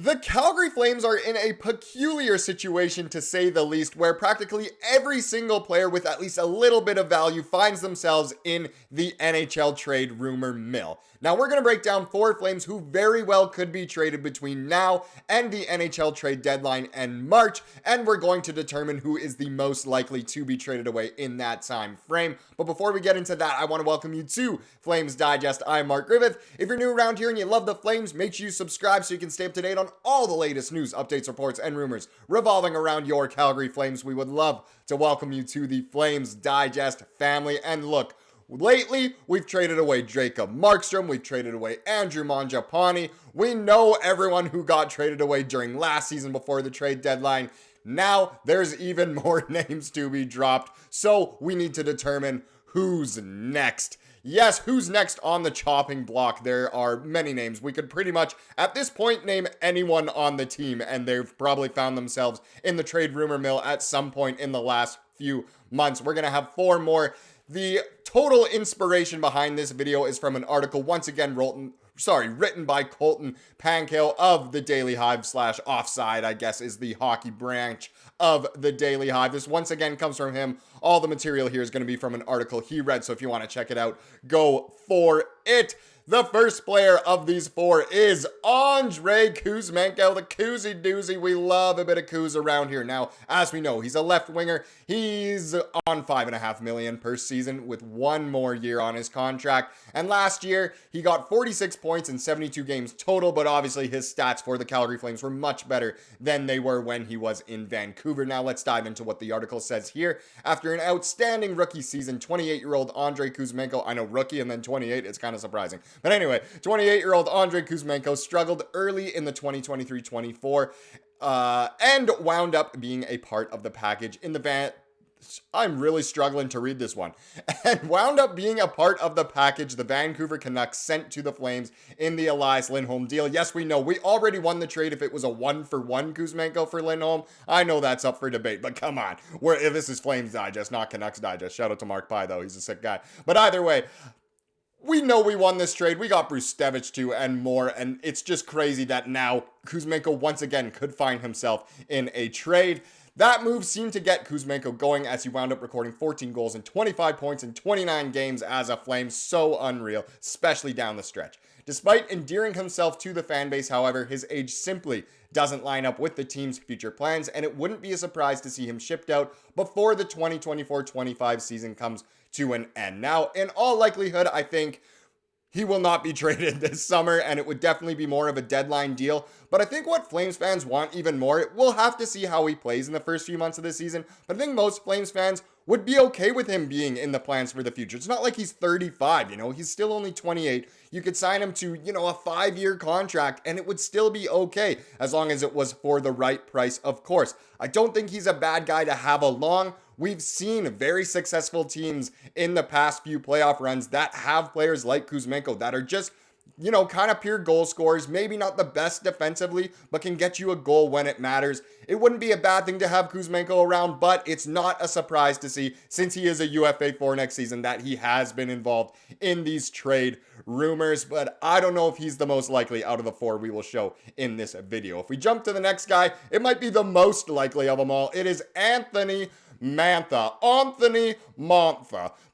The Calgary Flames are in a peculiar situation, to say the least, where practically every single player with at least a little bit of value finds themselves in the NHL trade rumor mill. Now, we're going to break down 4 Flames who very well could be traded between now and the NHL trade deadline and March, and we're going to determine who is the most likely to be traded away in that time frame. But before we get into that, I want to welcome you to Flames Digest. I'm Mark Griffith. If you're new around here and you love the Flames, make sure you subscribe so you can stay up to date on all the latest news, updates, reports, and rumors revolving around your Calgary Flames. We would love to welcome you to the Flames Digest family. And look, lately, we've traded away Jacob Markstrom. We've traded away Andrew Mangiapane. We know everyone who got traded away during last season before the trade deadline. Now, there's even more names to be dropped, so we need to determine who's next. Yes, who's next on the chopping block? There are many names. We could pretty much, at this point, name anyone on the team, and they've probably found themselves in the trade rumor mill at some point in the last few months. We're going to have 4 more. The total inspiration behind this video is from an article, once again, written by Colton Pankale of the Daily Hive / Offside, I guess is the hockey branch of the Daily Hive. This once again comes from him. All the material here is going to be from an article he read, so if you want to check it out, go for it. The first player of these 4 is Andrei Kuzmenko, the Kuzi Doozy. We love a bit of Kuz around here. Now, as we know, he's a left winger. He's on $5.5 million per season with 1 more year on his contract. And last year, he got 46 points in 72 games total, but obviously his stats for the Calgary Flames were much better than they were when he was in Vancouver. Now, let's dive into what the article says here. After an outstanding rookie season, 28-year-old Andrei Kuzmenko, I know rookie and then 28, it's kind of surprising. But anyway, 28-year-old Andrei Kuzmenko struggled early in the 2023-24 and wound up being a part of the package in the I'm really struggling to read this one. And wound up being a part of the package the Vancouver Canucks sent to the Flames in the Elias Lindholm deal. Yes, we know we already won the trade if it was a 1-for-1 Kuzmenko for Lindholm. I know that's up for debate, but come on. This is Flames Digest, not Canucks Digest. Shout out to Mark Pye, though. He's a sick guy. But either way, we know we won this trade. We got Bruce Stevich too and more. And it's just crazy that now Kuzmenko once again could find himself in a trade. That move seemed to get Kuzmenko going as he wound up recording 14 goals and 25 points in 29 games as a Flame. So unreal, especially down the stretch. Despite endearing himself to the fan base, however, his age simply doesn't line up with the team's future plans, and it wouldn't be a surprise to see him shipped out before the 2024-25 season comes to an end. Now, in all likelihood, I think he will not be traded this summer, and it would definitely be more of a deadline deal. But I think what Flames fans want even more, we'll have to see how he plays in the first few months of the season, but I think most Flames fans would be okay with him being in the plans for the future. It's not like he's 35, he's still only 28. You could sign him to, a 5-year contract, and it would still be okay, as long as it was for the right price, of course. I don't think he's a bad guy to have along. We've seen very successful teams in the past few playoff runs that have players like Kuzmenko that are just, kind of pure goal scorers, maybe not the best defensively, but can get you a goal when it matters. It wouldn't be a bad thing to have Kuzmenko around, but it's not a surprise to see, since he is a UFA for next season, that he has been involved in these trade rumors, but I don't know if he's the most likely out of the 4 we will show in this video. If we jump to the next guy, it might be the most likely of them all. It is Anthony Mantha.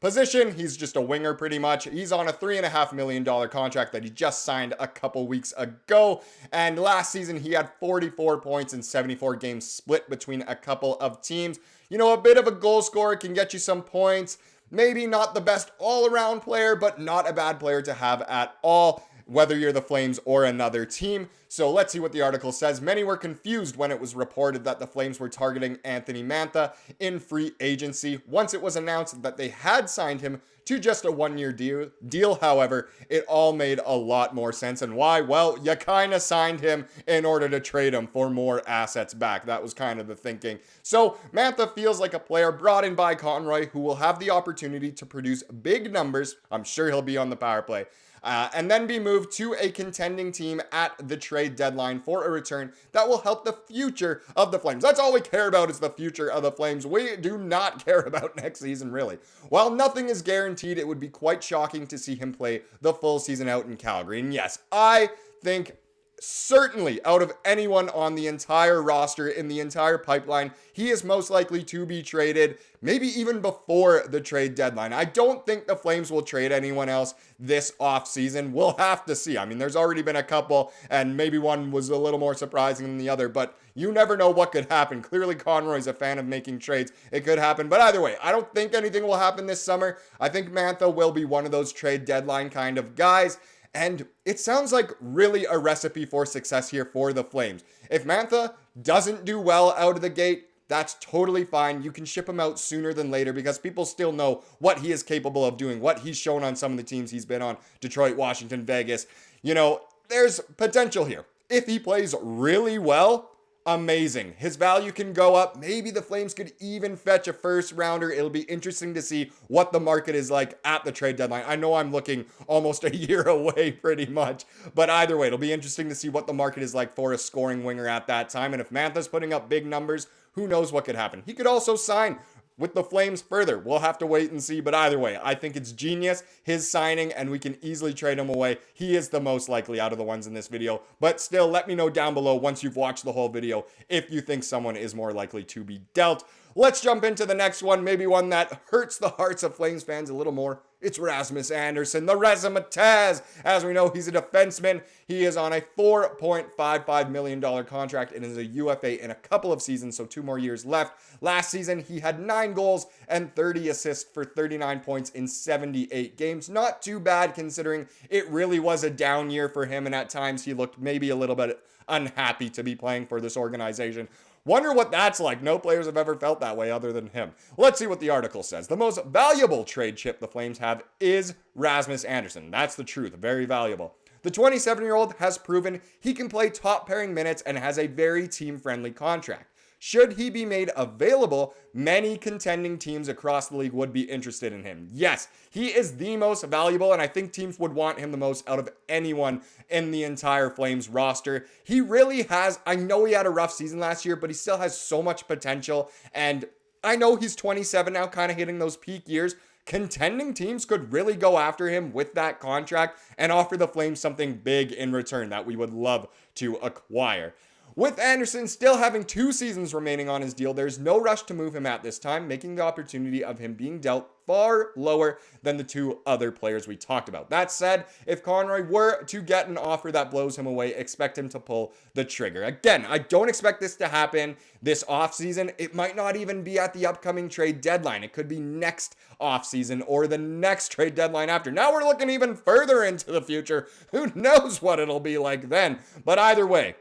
Position, he's just a winger pretty much. He's on a $3.5 million contract that he just signed a couple weeks ago. And last season, he had 44 points in 74 games split between a couple of teams. A bit of a goal scorer, can get you some points. Maybe not the best all-around player, but not a bad player to have at all, whether you're the Flames or another team. So let's see what the article says. Many were confused when it was reported that the Flames were targeting Anthony Mantha in free agency. Once it was announced that they had signed him to just a 1-year deal, however, it all made a lot more sense. And why? Well, you kind of signed him in order to trade him for more assets back. That was kind of the thinking. So Mantha feels like a player brought in by Conroy who will have the opportunity to produce big numbers. I'm sure he'll be on the power play. And then be moved to a contending team at the trade deadline for a return that will help the future of the Flames. That's all we care about, is the future of the Flames. We do not care about next season, really. While nothing is guaranteed, it would be quite shocking to see him play the full season out in Calgary. And yes, I think certainly out of anyone on the entire roster in the entire pipeline, he is most likely to be traded, maybe even before the trade deadline. I don't think the Flames will trade anyone else this offseason. We'll have to see. I mean, there's already been a couple, and maybe one was a little more surprising than the other, but you never know what could happen. Clearly, Conroy's a fan of making trades. It could happen. But either way, I don't think anything will happen this summer. I think Mantha will be one of those trade deadline kind of guys. And it sounds like really a recipe for success here for the Flames. If Mantha doesn't do well out of the gate, that's totally fine. You can ship him out sooner than later because people still know what he is capable of doing, what he's shown on some of the teams he's been on, Detroit, Washington, Vegas. You know, there's potential here. If he plays really well, amazing. His value can go up. Maybe the Flames could even fetch a first rounder. It'll be interesting to see what the market is like at the trade deadline. I know I'm looking almost a year away pretty much, but either way, it'll be interesting to see what the market is like for a scoring winger at that time. And if Mantha's putting up big numbers, who knows what could happen. He could also sign with the Flames further. We'll have to wait and see, but either way, I think it's genius, his signing, and we can easily trade him away. He is the most likely out of the ones in this video, but still, let me know down below once you've watched the whole video if you think someone is more likely to be dealt. Let's jump into the next one, maybe one that hurts the hearts of Flames fans a little more. It's Rasmus Andersson, the Razzmatazz. As we know, he's a defenseman. He is on a $4.55 million contract and is a UFA in a couple of seasons, so 2 more years left. Last season, he had 9 goals and 30 assists for 39 points in 78 games. Not too bad considering it really was a down year for him, and at times he looked maybe a little bit unhappy to be playing for this organization. Wonder what that's like. No players have ever felt that way other than him. Let's see what the article says. The most valuable trade chip the Flames have is Rasmus Andersson. That's the truth. Very valuable. The 27-year-old has proven he can play top pairing minutes and has a very team-friendly contract. Should he be made available, many contending teams across the league would be interested in him. Yes, he is the most valuable, and I think teams would want him the most out of anyone in the entire Flames roster. He really has, I know he had a rough season last year, but he still has so much potential, and I know he's 27 now, kind of hitting those peak years. Contending teams could really go after him with that contract and offer the Flames something big in return that we would love to acquire. With Andersson still having 2 seasons remaining on his deal, there's no rush to move him at this time, making the opportunity of him being dealt far lower than the 2 other players we talked about. That said, if Conroy were to get an offer that blows him away, expect him to pull the trigger. Again, I don't expect this to happen this offseason. It might not even be at the upcoming trade deadline. It could be next offseason or the next trade deadline after. Now we're looking even further into the future. Who knows what it'll be like then? But either way,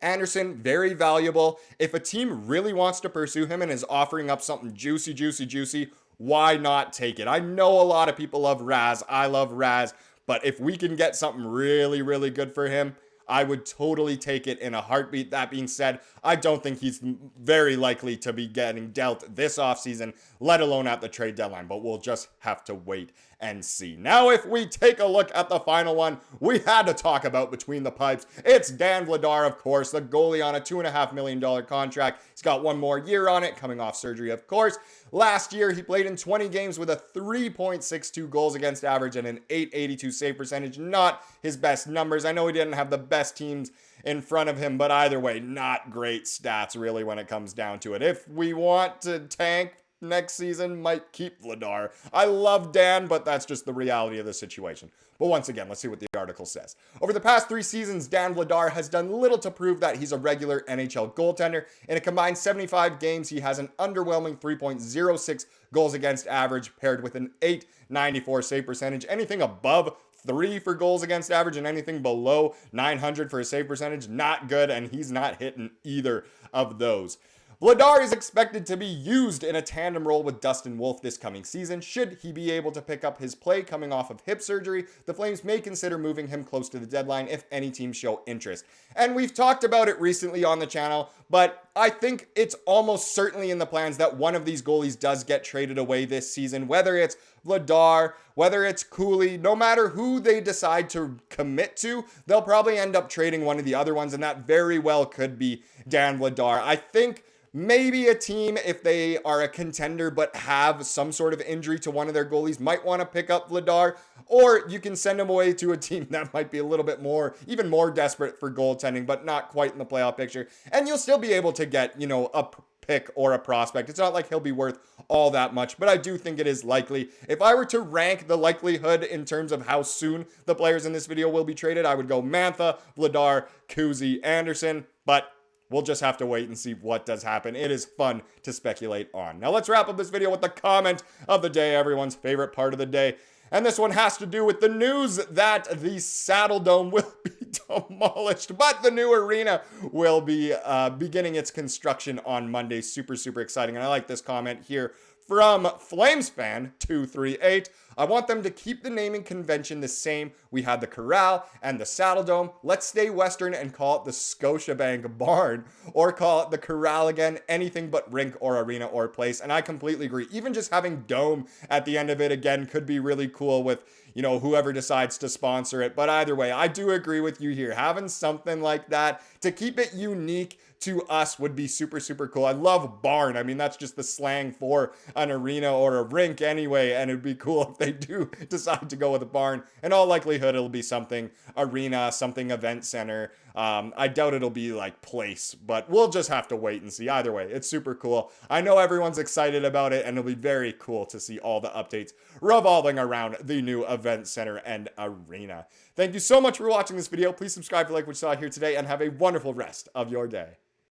Andersson, very valuable. If a team really wants to pursue him and is offering up something juicy, why not take it? I know a lot of people love Raz. I love Raz. But if we can get something really, really good for him, I would totally take it in a heartbeat. That being said, I don't think he's very likely to be getting dealt this offseason, let alone at the trade deadline. But we'll just have to wait and see. Now, if we take a look at the final one we had to talk about between the pipes, it's Dan Vladar, of course, the goalie on a $2.5 million contract. He's got 1 more year on it, coming off surgery, of course. Last year, he played in 20 games with a 3.62 goals against average and an .882 save percentage. Not his best numbers. I know he didn't have the best teams in front of him, but either way, not great stats really when it comes down to it. If we want to tank next season, might keep Vladar. I love Dan, but that's just the reality of the situation. But once again, let's see what the article says. Over the past 3 seasons, Dan Vladar has done little to prove that he's a regular NHL goaltender. In a combined 75 games, he has an underwhelming 3.06 goals against average paired with an .894 save percentage. Anything above 3 for goals against average and anything below 900 for a save percentage, not good, and he's not hitting either of those. Vladar is expected to be used in a tandem role with Dustin Wolf this coming season. Should he be able to pick up his play coming off of hip surgery, the Flames may consider moving him close to the deadline if any teams show interest. And we've talked about it recently on the channel, but I think it's almost certainly in the plans that one of these goalies does get traded away this season, whether it's Vladar, whether it's Cooley, no matter who they decide to commit to, they'll probably end up trading one of the other ones, and that very well could be Dan Vladar. I think Maybe a team, if they are a contender but have some sort of injury to one of their goalies, might want to pick up Vladar, or you can send him away to a team that might be a little bit more, even more desperate for goaltending, but not quite in the playoff picture. And you'll still be able to get, a pick or a prospect. It's not like he'll be worth all that much, but I do think it is likely. If I were to rank the likelihood in terms of how soon the players in this video will be traded, I would go Mantha, Vladar, Kuzi, Andersson, but we'll just have to wait and see what does happen. It is fun to speculate on. Now let's wrap up this video with the comment of the day, everyone's favorite part of the day. And this one has to do with the news that the Saddle Dome will be demolished, but the new arena will be beginning its construction on Monday. Super, super exciting. And I like this comment here from Flames fan 238. I want them to keep the naming convention the same. We had the Corral and the Saddle Dome. Let's stay Western and call it the Scotiabank Barn, or call it the Corral again. Anything but rink or arena or place. And I completely agree. Even just having Dome at the end of it again could be really cool with, whoever decides to sponsor it. But either way, I do agree with you here. Having something like that to keep it unique to us would be super, super cool. I love barn. I mean, that's just the slang for an arena or a rink anyway, and it'd be cool if they do decide to go with a barn. In all likelihood, it'll be something arena, something event center. I doubt it'll be like place, but we'll just have to wait and see. Either way, it's super cool. I know everyone's excited about it, and it'll be very cool to see all the updates revolving around the new event center and arena. Thank you so much for watching this video. Please subscribe if you like what you saw here today, and have a wonderful rest of your day.